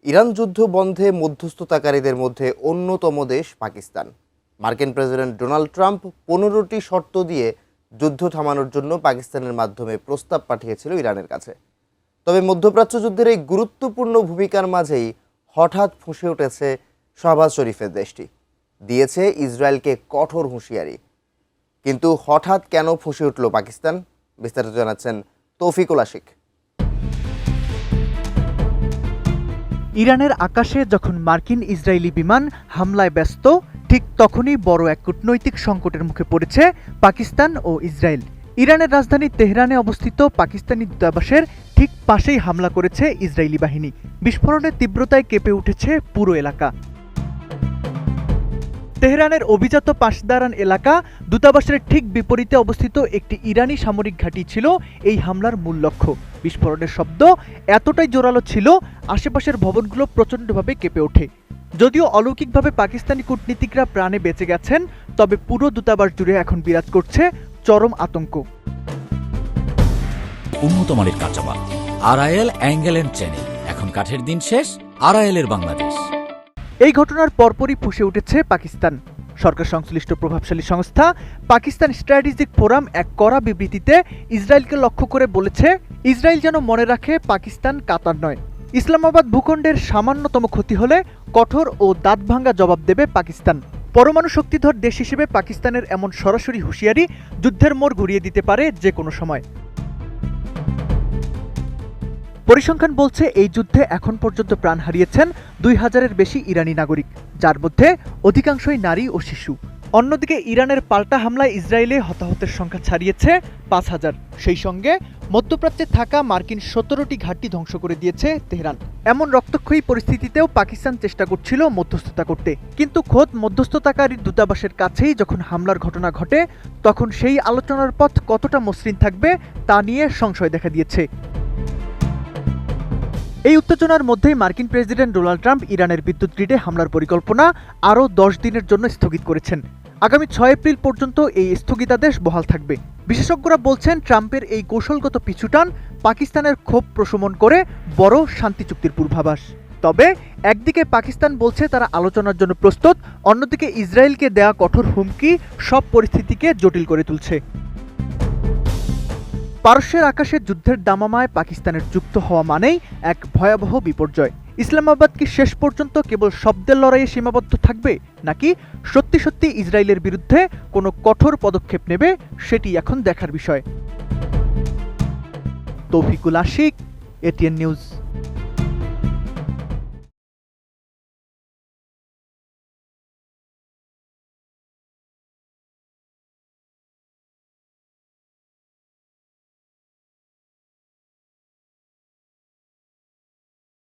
Iran যুদ্ধ বন্ধে মধ্যস্থতাকারীদের মধ্যে অন্যতম দেশ পাকিস্তান। মার্কিন প্রেসিডেন্ট ডোনাল্ড ট্রাম্প 15টি শর্ত দিয়ে যুদ্ধ থামানোর জন্য পাকিস্তানের মাধ্যমে প্রস্তাব পাঠিয়েছিল ইরানের কাছে। তবে মধ্যপ্রাচ্য যুদ্ধের এই গুরুত্বপূর্ণ ভূমিকার মাঝেই হঠাৎ ফুঁসে উঠেছে শাহবাজ শরীফের দেশটি, দিয়েছে ইসরায়েলকে কঠোর হুঁশিয়ারি। কিন্তু হঠাৎ কেন ফুঁসে উঠল পাকিস্তান, বিস্তারিত জানাচ্ছেন তৌফিকুল আশিক। ইরানের আকাশে যখন মার্কিন ইসরায়েলি বিমান হামলায় ব্যস্ত, ঠিক তখনই বড় এক কূটনৈতিক সংকটের মুখে পড়েছে পাকিস্তান ও ইসরায়েল। ইরানের রাজধানী তেহরানে অবস্থিত পাকিস্তানি দূতাবাসের ঠিক পাশেই হামলা করেছে ইসরায়েলি বাহিনী। বিস্ফোরণের তীব্রতায় কেঁপে উঠেছে পুরো এলাকা। তেহরানের অভিজাত পাশদারান এলাকা, দূতাবাসের ঠিক বিপরীতে অবস্থিত একটি ইরানি সামরিক ঘাঁটি ছিল এই হামলার মূল লক্ষ্য। বিস্ফোরণের শব্দ এতটাই জোরালো ছিল, আশেপাশের ভবনগুলো প্রচণ্ডভাবে কেঁপে ওঠে। যদিও অলৌকিকভাবে পাকিস্তানি কূটনীতিকরা প্রাণে বেঁচে গেছেন, তবে পুরো দূতাবাস জুড়ে এখন বিরাজ করছে চরম আতঙ্ক। উন্নত মানের কাঁচামাল, আরআইএল অ্যাঙ্গেল এন্ড চ্যানেল, এখন কাঠের দিন শেষ, আরআইএল-এর বাংলাদেশ। এই ঘটনার পরপরই ফুঁসে উঠেছে পাকিস্তান। সরকার সংশ্লিষ্ট প্রভাবশালী সংস্থা পাকিস্তান স্ট্র্যাটেজিক ফোরাম এক কড়া বিবৃতিতে ইসরায়েলকে লক্ষ্য করে বলেছে, ইসরায়েল যেন মনে রাখে পাকিস্তান কাতার নয়। ইসলামাবাদ ভূখণ্ডের সামান্যতম ক্ষতি হলে কঠোর ও দাঁতভাঙ্গা জবাব দেবে পাকিস্তান। পরমাণু শক্তিধর দেশ হিসেবে পাকিস্তানের এমন সরাসরি হুঁশিয়ারি যুদ্ধের মোড় ঘুরিয়ে দিতে পারে যে কোনো সময়। পরিসংখ্যান বলছে, এই যুদ্ধে এখন পর্যন্ত প্রাণ হারিয়েছেন 2000-এর বেশি ইরানি নাগরিক, যার মধ্যে অধিকাংশই নারী ও শিশু। অন্যদিকে ইরানের পাল্টা হামলায় ইসরায়েলে হতাহতের সংখ্যা ছাড়িয়েছে 5000। সেই সঙ্গে মধ্যপ্রাচ্যে থাকা মার্কিন 17টি ঘাঁটি ধ্বংস করে দিয়েছে তেহরান। এমন রক্তক্ষয়ী পরিস্থিতিতেও পাকিস্তান চেষ্টা করছিল মধ্যস্থতা করতে, কিন্তু খোদ মধ্যস্থতাকারী দূতাবাসের কাছেই যখন হামলার ঘটনা ঘটে, তখন সেই আলোচনার পথ কতটা মসৃণ থাকবে তা নিয়ে সংশয় দেখা দিয়েছে। এই উত্তেজনার মধ্যেই মার্কিন প্রেসিডেন্ট ডোনাল্ড ট্রাম্প ইরানের বিদ্যুৎ গ্রিডে হামলার পরিকল্পনা আরও 10 দিনের জন্য স্থগিত করেছেন। আগামী 6 এপ্রিল পর্যন্ত এই স্থগিতাদেশ বহাল থাকবে। বিশেষজ্ঞরা বলছেন, ট্রাম্পের এই কৌশলগত পিছুটান পাকিস্তানের ক্ষোভ প্রশমন করে বড় শান্তি চুক্তির পূর্বাভাস। তবে একদিকে পাকিস্তান বলছে তারা আলোচনার জন্য প্রস্তুত, অন্যদিকে ইসরায়েলকে দেয়া কঠোর হুমকি সব পরিস্থিতিকে জটিল করে তুলছে। পারস্যের আকাশে যুদ্ধের দামামায় পাকিস্তানের যুক্ত হওয়া মানেই এক ভয়াবহ বিপর্যয়। ইসলামাবাদ কি শেষ পর্যন্ত কেবল শব্দের লড়াইয়ে সীমাবদ্ধ থাকবে, নাকি সত্যি সত্যি ইসরায়েলের বিরুদ্ধে কোনো কঠোর পদক্ষেপ নেবে, সেটি এখন দেখার বিষয়। Toufiqul Ashik, ATN news.